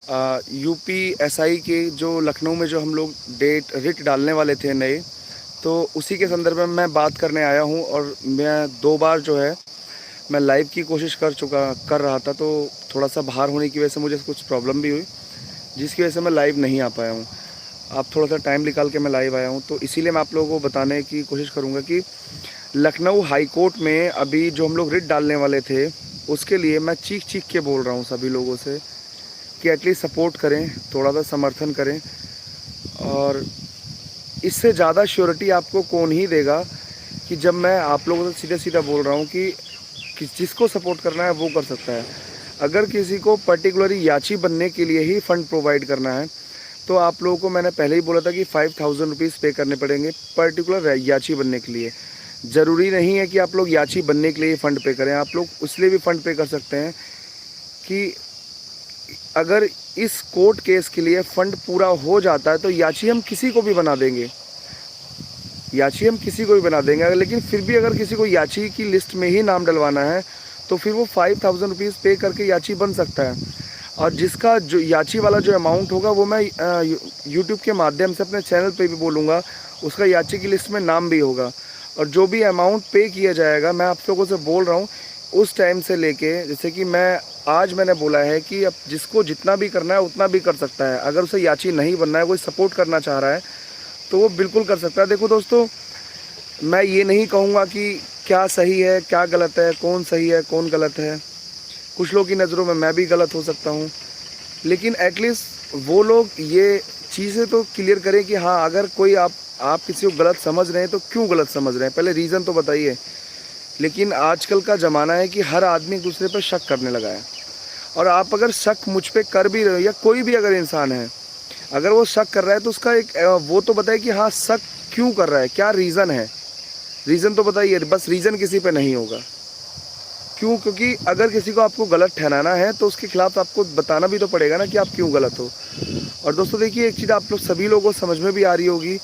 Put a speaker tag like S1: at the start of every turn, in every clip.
S1: UPSI के जो लखनऊ में जो हम लोग रिट डालने वाले थे नए, तो उसी के संदर्भ में मैं बात करने आया हूँ। और मैं 2 बार जो है मैं लाइव की कोशिश कर रहा था, तो थोड़ा सा बाहर होने की वजह से मुझे कुछ प्रॉब्लम भी हुई, जिसकी वजह से मैं लाइव नहीं आ पाया हूँ। आप थोड़ा सा टाइम निकाल के मैं लाइव आया हूँ, तो इसीलिए मैं आप लोगों को बताने की कोशिश करूँगा कि लखनऊ हाई कोर्ट में अभी जो हम लोग रिट डालने वाले थे, उसके लिए मैं चीख चीख के बोल रहा हूँ सभी लोगों से कि एटलीस्ट सपोर्ट करें, थोड़ा सा समर्थन करें। और इससे ज़्यादा श्योरिटी आपको कौन ही देगा कि जब मैं आप लोगों से सीधा सीधा बोल रहा हूँ कि जिसको सपोर्ट करना है वो कर सकता है। अगर किसी को पर्टिकुलरली याची बनने के लिए ही फ़ंड प्रोवाइड करना है, तो आप लोगों को मैंने पहले ही बोला था कि 5000 रुपीज़ पे करने पड़ेंगे पर्टिकुलर याची बनने के लिए। ज़रूरी नहीं है कि आप लोग याची बनने के लिए फ़ंड पे करें, आप लोग इसलिए भी फ़ंड पे कर सकते हैं कि अगर इस कोर्ट केस के लिए फ़ंड पूरा हो जाता है तो याची हम किसी को भी बना देंगे, याची हम किसी को भी बना देंगे। लेकिन फिर भी अगर किसी को याची की लिस्ट में ही नाम डलवाना है, तो फिर वो 5000 रुपीज़ पे करके याची बन सकता है। और जिसका जो याची वाला जो अमाउंट होगा वो मैं यूट्यूब के माध्यम से अपने चैनल पे भी बोलूँगा, उसका याची की लिस्ट में नाम भी होगा। और जो भी अमाउंट पे किया जाएगा, मैं आप लोगों से बोल रहा हूँ, उस टाइम से लेके, जैसे कि मैंने बोला है कि अब जिसको जितना भी करना है उतना भी कर सकता है। अगर उसे याची नहीं बनना है, कोई सपोर्ट करना चाह रहा है, तो वो बिल्कुल कर सकता है। देखो दोस्तों, मैं ये नहीं कहूँगा कि क्या सही है क्या गलत है, कौन सही है कौन गलत है। कुछ लोगों की नज़रों में मैं भी गलत हो सकता हूँ, लेकिन एटलीस्ट वो लोग ये चीज़ें तो क्लियर करें कि हाँ, अगर कोई आप किसी को गलत समझ रहे हैं तो क्यों गलत समझ रहे हैं, पहले रीज़न तो बताइए। लेकिन आजकल का ज़माना है कि हर आदमी एक दूसरे पर शक करने लगा है। और आप अगर शक मुझ पे कर भी रहे हो, या कोई भी अगर इंसान है, अगर वो शक कर रहा है, तो उसका एक वो तो बताए कि हाँ शक क्यों कर रहा है, क्या रीज़न है, रीज़न तो बताइए। बस रीज़न किसी पे नहीं होगा, क्यों? क्योंकि अगर किसी को आपको गलत ठहराना है तो उसके खिलाफ आपको बताना भी तो पड़ेगा ना कि आप क्यों गलत हो। और दोस्तों देखिए, एक चीज़ आप लोग सभी लोगों को समझ में भी आ रही होगी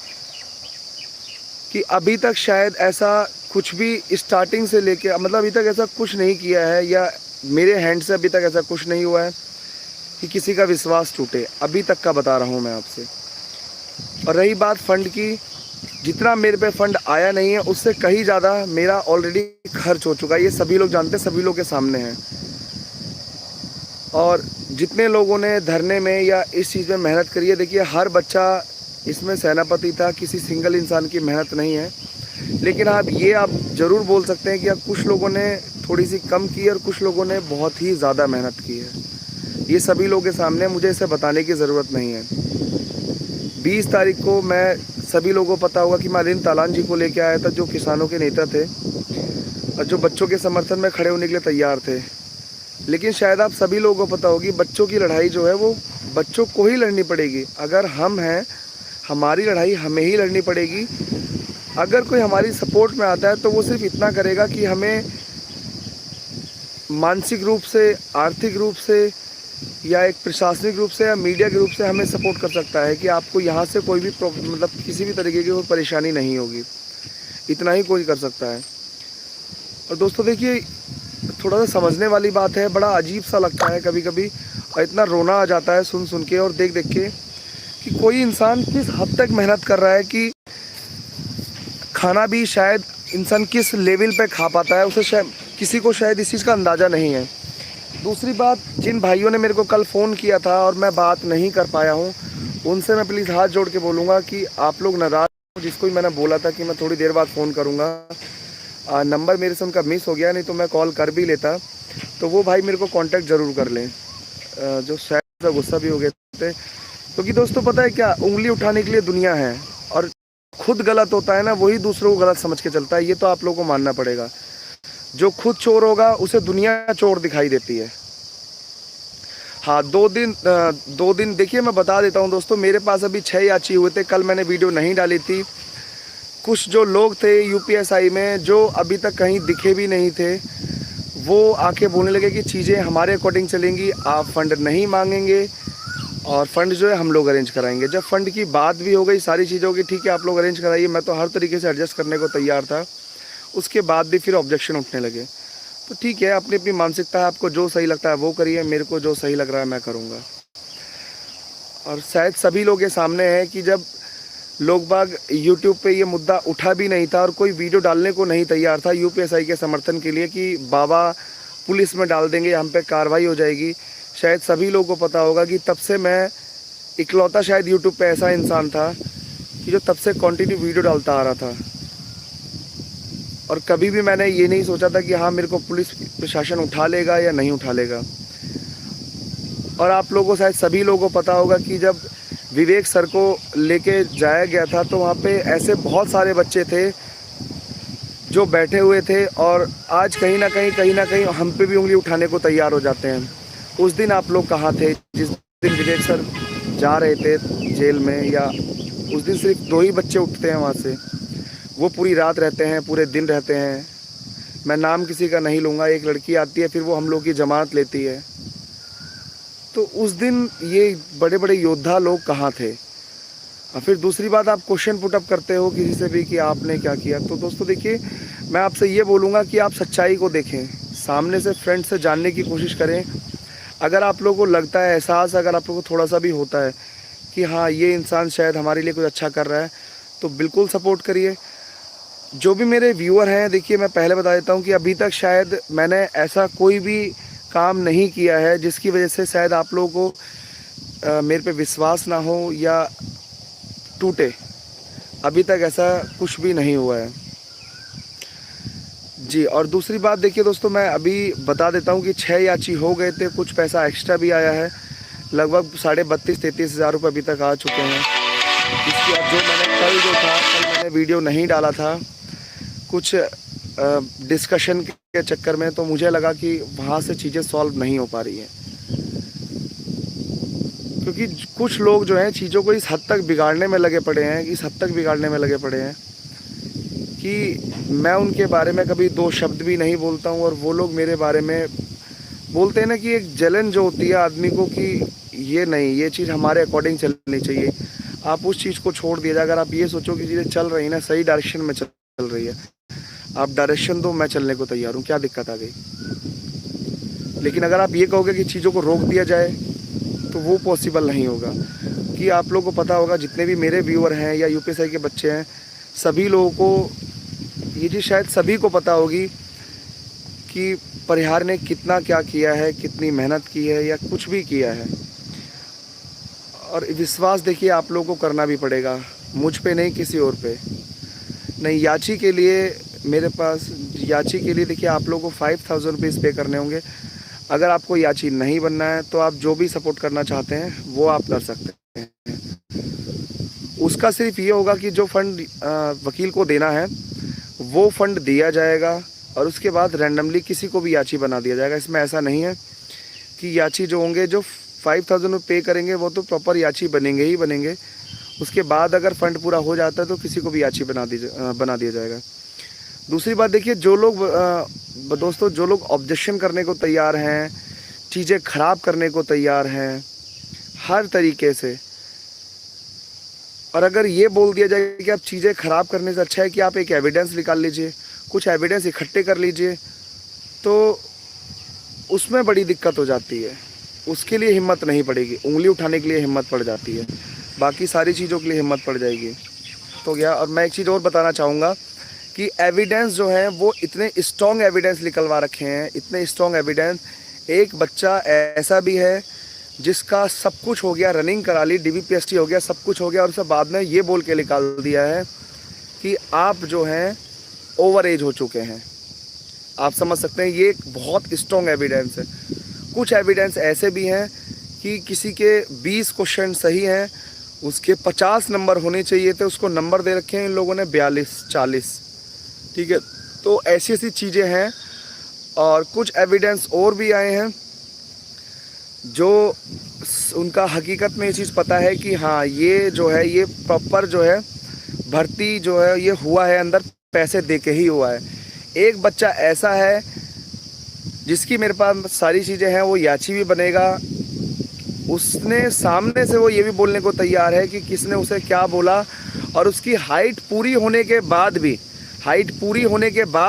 S1: कि अभी तक शायद ऐसा कुछ भी स्टार्टिंग से लेके, मतलब अभी तक ऐसा कुछ नहीं किया है, या मेरे हैंड से अभी तक ऐसा कुछ नहीं हुआ है कि किसी का विश्वास टूटे, अभी तक का बता रहा हूँ मैं आपसे। और रही बात फ़ंड की, जितना मेरे पे फ़ंड आया नहीं है, उससे कहीं ज़्यादा मेरा ऑलरेडी खर्च हो चुका है। ये सभी लोग जानते हैं, सभी लोग के सामने हैं। और जितने लोगों ने धरने में या इस चीज़ में मेहनत करी है, देखिए हर बच्चा इसमें सेनापति था, किसी सिंगल इंसान की मेहनत नहीं है। लेकिन आप ज़रूर बोल सकते हैं कि अब कुछ लोगों ने थोड़ी सी कम की है और कुछ लोगों ने बहुत ही ज़्यादा मेहनत की है। ये सभी लोगों के सामने, मुझे इसे बताने की ज़रूरत नहीं है। 20 तारीख को मैं, सभी लोगों को पता होगा कि मैं अरविंद तालान जी को लेके आया था, जो किसानों के नेता थे और जो बच्चों के समर्थन में खड़े होने के लिए तैयार थे। लेकिन शायद आप सभी लोगों को पता होगी, बच्चों की लड़ाई जो है वो बच्चों को ही लड़नी पड़ेगी। अगर हम हैं, हमारी लड़ाई हमें ही लड़नी पड़ेगी। अगर कोई हमारी सपोर्ट में आता है तो वो सिर्फ इतना करेगा कि हमें मानसिक रूप से, आर्थिक रूप से, या एक प्रशासनिक रूप से, या मीडिया के रूप से हमें सपोर्ट कर सकता है कि आपको यहाँ से कोई भी मतलब किसी भी तरीके की कोई परेशानी नहीं होगी। इतना ही कोई कर सकता है। और दोस्तों देखिए, थोड़ा सा समझने वाली बात है, बड़ा अजीब सा लगता है कभी कभी, और इतना रोना आ जाता है सुन सुन के और देख देख के कि कोई इंसान किस हद तक मेहनत कर रहा है, कि खाना भी शायद इंसान किस लेवल पे खा पाता है, उसे शायद किसी को शायद इस चीज़ का अंदाज़ा नहीं है। दूसरी बात, जिन भाइयों ने मेरे को कल फ़ोन किया था और मैं बात नहीं कर पाया हूँ, उनसे मैं प्लीज़ हाथ जोड़ के बोलूँगा कि आप लोग नाराज़ हो। जिसको भी मैंने बोला था कि मैं थोड़ी देर बाद फ़ोन करूँगा, नंबर मेरे से उनका मिस हो गया, नहीं तो मैं कॉल कर भी लेता। तो वो भाई मेरे को कांटेक्ट ज़रूर कर लें, जो शायद गुस्सा भी हो गए थे। क्योंकि दोस्तों पता है क्या, उंगली उठाने के लिए दुनिया है, और खुद गलत होता है ना, वही दूसरों को गलत समझ के चलता है। ये तो आप लोगों को मानना पड़ेगा। जो खुद चोर होगा उसे दुनिया चोर दिखाई देती है। हाँ, 2 दिन देखिए, मैं बता देता हूँ दोस्तों, मेरे पास अभी 6 याची हुए थे। कल मैंने वीडियो नहीं डाली थी। कुछ जो लोग थे यूपीएसआई में, जो अभी तक कहीं दिखे भी नहीं थे, वो आके बोलने लगे कि चीज़ें हमारे अकॉर्डिंग चलेंगी, आप फ़ंड नहीं मांगेंगे और फ़ंड जो है हम लोग अरेंज कराएंगे। जब फ़ंड की बात भी हो गई, सारी चीज़ों की, ठीक है आप लोग अरेंज कराइए, मैं तो हर तरीके से एडजस्ट करने को तैयार था। उसके बाद भी फिर ऑब्जेक्शन उठने लगे। तो ठीक है, अपनी अपनी मानसिकता है, आपको जो सही लगता है वो करिए, मेरे को जो सही लग रहा है मैं करूँगा। और शायद सभी लोग के सामने है कि जब लोग बाग यूट्यूब पे ये मुद्दा उठा भी नहीं था और कोई वीडियो डालने को नहीं तैयार था यूपीएसआई के समर्थन के लिए कि बाबा पुलिस में डाल देंगे, हम पे कार्रवाई हो जाएगी। शायद सभी लोगों को पता होगा कि तब से मैं इकलौता शायद यूट्यूब पे ऐसा इंसान था कि जो तब से कंटिन्यू वीडियो डालता आ रहा था, और कभी भी मैंने ये नहीं सोचा था कि हाँ मेरे को पुलिस प्रशासन उठा लेगा या नहीं उठा लेगा। और आप लोगों को शायद सभी लोगों को पता होगा कि जब विवेक सर को लेके जाया गया था तो वहाँ पे ऐसे बहुत सारे बच्चे थे जो बैठे हुए थे, और आज कहीं ना कहीं हम पे भी उंगली उठाने को तैयार हो जाते हैं। उस दिन आप लोग कहाँ थे जिस दिन विवेक सर जा रहे थे जेल में? या उस दिन सिर्फ 2 ही बच्चे उठते हैं वहाँ से, वो पूरी रात रहते हैं, पूरे दिन रहते हैं। मैं नाम किसी का नहीं लूँगा, एक लड़की आती है फिर वो हम लोग की जमानत लेती है। तो उस दिन ये बड़े बड़े योद्धा लोग कहाँ थे? और फिर दूसरी बात, आप क्वेश्चन पुटअप करते हो किसी से भी कि आपने क्या किया। तो दोस्तों देखिए, मैं आपसे ये बोलूँगा कि आप सच्चाई को देखें, सामने से फ्रेंड से जानने की कोशिश करें। अगर आप लोगों को लगता है, एहसास अगर आप लोगों को थोड़ा सा भी होता है कि हाँ ये इंसान शायद हमारे लिए कुछ अच्छा कर रहा है, तो बिल्कुल सपोर्ट करिए। जो भी मेरे व्यूअर हैं, देखिए मैं पहले बता देता हूँ कि अभी तक शायद मैंने ऐसा कोई भी काम नहीं किया है जिसकी वजह से शायद आप लोगों को मेरे पे विश्वास ना हो या टूटे। अभी तक ऐसा कुछ भी नहीं हुआ है जी। और दूसरी बात देखिए दोस्तों, मैं अभी बता देता हूँ कि 6 याची हो गए थे, कुछ पैसा एक्स्ट्रा भी आया है, लगभग 32-33 हज़ार रुपये अभी तक आ चुके हैं। इसके बाद जो मैंने कल मैंने वीडियो नहीं डाला था कुछ डिस्कशन के चक्कर में, तो मुझे लगा कि वहाँ से चीज़ें सॉल्व नहीं हो पा रही हैं, क्योंकि कुछ लोग जो हैं चीज़ों को इस हद तक बिगाड़ने में लगे पड़े हैं, कि मैं उनके बारे में कभी 2 शब्द भी नहीं बोलता हूँ, और वो लोग मेरे बारे में बोलते हैं ना कि एक जलन जो होती है आदमी को कि ये नहीं, ये चीज़ हमारे अकॉर्डिंग चलनी चाहिए। आप उस चीज़ को छोड़ दीजिए। अगर आप ये सोचो कि चीज़ें चल रही है ना, सही डायरेक्शन में चल रही है, आप डायरेक्शन दो, मैं चलने को तैयार हूँ, क्या दिक्कत आ गई। लेकिन अगर आप ये कहोगे कि चीज़ों को रोक दिया जाए तो वो पॉसिबल नहीं होगा। कि आप लोगों को पता होगा, जितने भी मेरे व्यूअर हैं या यूपीएसआई के बच्चे हैं, सभी लोगों को ये चीज़ शायद सभी को पता होगी कि परिहार ने कितना क्या किया है, कितनी मेहनत की है या कुछ भी किया है। और विश्वास देखिए आप लोगों को करना भी पड़ेगा, मुझ पे नहीं, किसी और पे नहीं। याची के लिए मेरे पास, याची के लिए देखिए आप लोगों को 5000 रुपीज़ पे करने होंगे। अगर आपको याची नहीं बनना है तो आप जो भी सपोर्ट करना चाहते हैं वो आप कर सकते हैं। उसका सिर्फ ये होगा कि जो फंड वकील को देना है वो फंड दिया जाएगा, और उसके बाद रैंडमली किसी को भी याची बना दिया जाएगा। इसमें ऐसा नहीं है कि याची जो होंगे, जो 5000 रुपये पे करेंगे वो तो प्रॉपर याची बनेंगे ही बनेंगे। उसके बाद अगर फंड पूरा हो जाता है तो किसी को भी याची बना दिया जाएगा। दूसरी बात देखिए, जो लोग दोस्तों, जो लोग ऑब्जेक्शन करने को तैयार हैं, चीज़ें ख़राब करने को तैयार हैं हर तरीके से, और अगर ये बोल दिया जाए कि आप चीज़ें ख़राब करने से अच्छा है कि आप एक एविडेंस निकाल लीजिए, कुछ एविडेंस इकट्ठे कर लीजिए, तो उसमें बड़ी दिक्कत हो जाती है। उसके लिए हिम्मत नहीं पड़ेगी, उंगली उठाने के लिए हिम्मत पड़ जाती है, बाकी सारी चीज़ों के लिए हिम्मत पड़ जाएगी। तो गया। और मैं एक चीज़ और बताना चाहूँगा कि एविडेंस जो है वो इतने स्ट्रॉन्ग एविडेंस निकलवा रखे हैं, इतने स्ट्रॉन्ग एविडेंस। एक बच्चा ऐसा भी है जिसका सब कुछ हो गया, रनिंग करा ली, DBPST हो गया, सब कुछ हो गया, और उसे बाद में ये बोल के निकाल दिया है कि आप जो हैं ओवर एज हो चुके हैं। आप समझ सकते हैं, ये एक बहुत स्ट्रॉन्ग एविडेंस है। कुछ एविडेंस ऐसे भी हैं कि किसी के 20 क्वेश्चन सही हैं, उसके 50 नंबर होने चाहिए थे, उसको नंबर दे रखे हैं इन लोगों ने 42-40। ठीक है, तो ऐसी ऐसी चीज़ें हैं। और कुछ एविडेंस और भी आए हैं जो उनका हकीकत में ये चीज़ पता है कि हाँ ये जो है, ये प्रॉपर जो है भर्ती जो है ये हुआ है, अंदर पैसे दे के ही हुआ है। एक बच्चा ऐसा है जिसकी मेरे पास सारी चीज़ें हैं, वो याची भी बनेगा। उसने सामने से वो ये भी बोलने को तैयार है कि किसने उसे क्या बोला, और उसकी हाइट पूरी होने के बाद भी,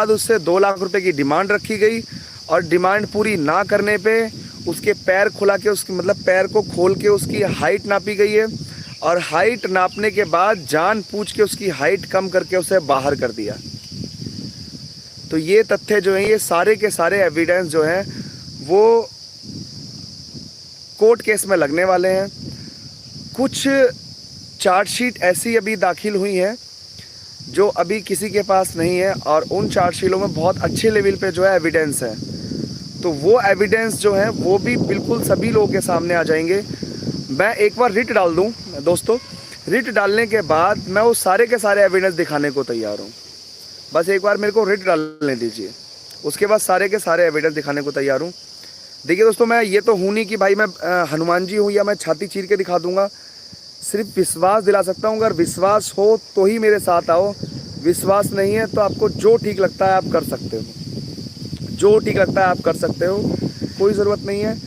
S1: उससे 2 लाख रुपए की डिमांड रखी गई, और डिमांड पूरी ना करने पे उसके पैर खुला के, उसकी मतलब पैर को खोल के उसकी हाइट नापी गई है, और हाइट नापने के बाद जानबूझ के उसकी हाइट कम करके उसे बाहर कर दिया। तो ये तथ्य जो हैं, ये सारे के सारे एविडेंस जो हैं वो कोर्ट केस में लगने वाले हैं। कुछ चार्जशीट ऐसी अभी दाखिल हुई हैं जो अभी किसी के पास नहीं है, और उन चार्जशीटों में बहुत अच्छे लेवल पे जो है एविडेंस है। तो वो एविडेंस जो है वो भी बिल्कुल सभी लोगों के सामने आ जाएंगे। मैं एक बार रिट डाल दूं दोस्तों, रिट डालने के बाद मैं वो सारे के सारे एविडेंस दिखाने को तैयार हूँ। बस एक बार मेरे को रिट डालने दीजिए, उसके बाद सारे के सारे एविडेंस दिखाने को तैयार हूँ। देखिए दोस्तों, मैं ये तो हूँ नहीं कि भाई मैं हनुमान जी हूँ या मैं छाती चीर के दिखा दूंगा। सिर्फ विश्वास दिला सकता हूँ। अगर विश्वास हो तो ही मेरे साथ आओ, विश्वास नहीं है तो आपको जो ठीक लगता है आप कर सकते हो, जो ठीक लगता है आप कर सकते हो, कोई ज़रूरत नहीं है।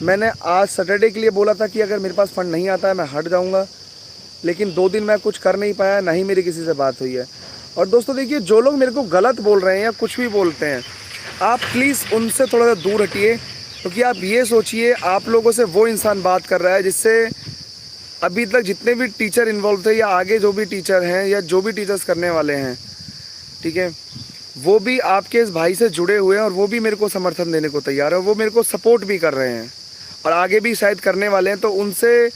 S1: मैंने आज सैटरडे के लिए बोला था कि अगर मेरे पास फंड नहीं आता है मैं हट जाऊँगा, लेकिन 2 दिन मैं कुछ कर नहीं पाया, ना ही मेरी किसी से बात हुई है। और दोस्तों देखिए, जो लोग मेरे को गलत बोल रहे हैं या कुछ भी बोलते हैं, आप प्लीज़ उनसे थोड़ा सा दूर हटिए, क्योंकि आप ये सोचिए आप लोगों से वो इंसान बात कर रहा है जिससे अभी तक जितने भी टीचर इन्वॉल्व थे या आगे जो भी टीचर हैं या जो भी टीचर्स करने वाले हैं, ठीक है, वो भी आपके इस भाई से जुड़े हुए हैं और वो भी मेरे को समर्थन देने को तैयार है, वो मेरे को सपोर्ट भी कर रहे हैं और आगे भी शायद करने वाले हैं। तो उनसे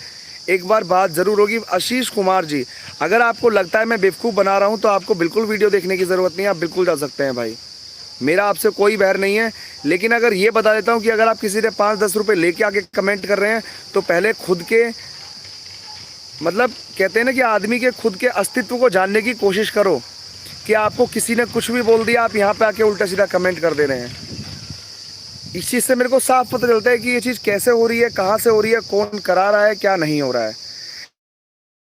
S1: एक बार बात ज़रूर होगी। आशीष कुमार जी, अगर आपको लगता है मैं बेवकूफ़ बना रहा हूँ तो आपको बिल्कुल वीडियो देखने की ज़रूरत नहीं है, आप बिल्कुल जा सकते हैं भाई, मेरा आपसे कोई बैर नहीं है। लेकिन अगर ये बता देता हूँ कि अगर आप किसी से 5-10 रुपये लेके आके कमेंट कर रहे हैं तो पहले खुद के, मतलब कहते हैं ना कि आदमी के खुद के अस्तित्व को जानने की कोशिश करो कि आपको किसी ने कुछ भी बोल दिया, आप यहाँ पे आके उल्टा सीधा कमेंट कर दे रहे हैं। इस चीज़ से मेरे को साफ पता चलता है कि ये चीज़ कैसे हो रही है, कहाँ से हो रही है, कौन करा रहा है, क्या नहीं हो रहा है।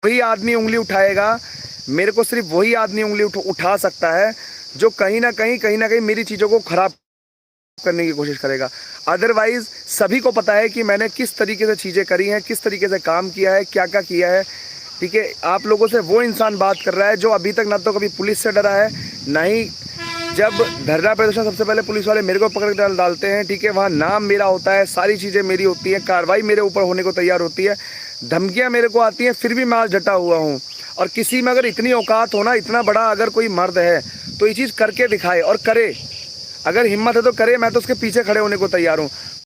S1: वही आदमी उंगली उठाएगा, मेरे को सिर्फ वही आदमी उंगली उठा सकता है जो कहीं ना कहीं मेरी चीज़ों को ख़राब करने की कोशिश करेगा। अदरवाइज़ सभी को पता है कि मैंने किस तरीके से चीज़ें करी हैं, किस तरीके से काम किया है, क्या क्या किया है, ठीक है। आप लोगों से वो इंसान बात कर रहा है जो अभी तक ना तो कभी पुलिस से डरा है, ना ही जब धरना प्रदर्शन सबसे पहले पुलिस वाले मेरे को पकड़ के डालते हैं, ठीक है, वहाँ नाम मेरा होता है, सारी चीज़ें मेरी होती हैं, कार्रवाई मेरे ऊपर होने को तैयार होती है, धमकियाँ मेरे को आती हैं, फिर भी मैं आज डटा हुआ हूँ। और किसी में अगर इतनी औकात हो ना, इतना बड़ा अगर कोई मर्द है तो ये चीज़ करके दिखाए और करे, अगर हिम्मत है तो करे, मैं तो उसके पीछे खड़े होने को तैयार हूँ।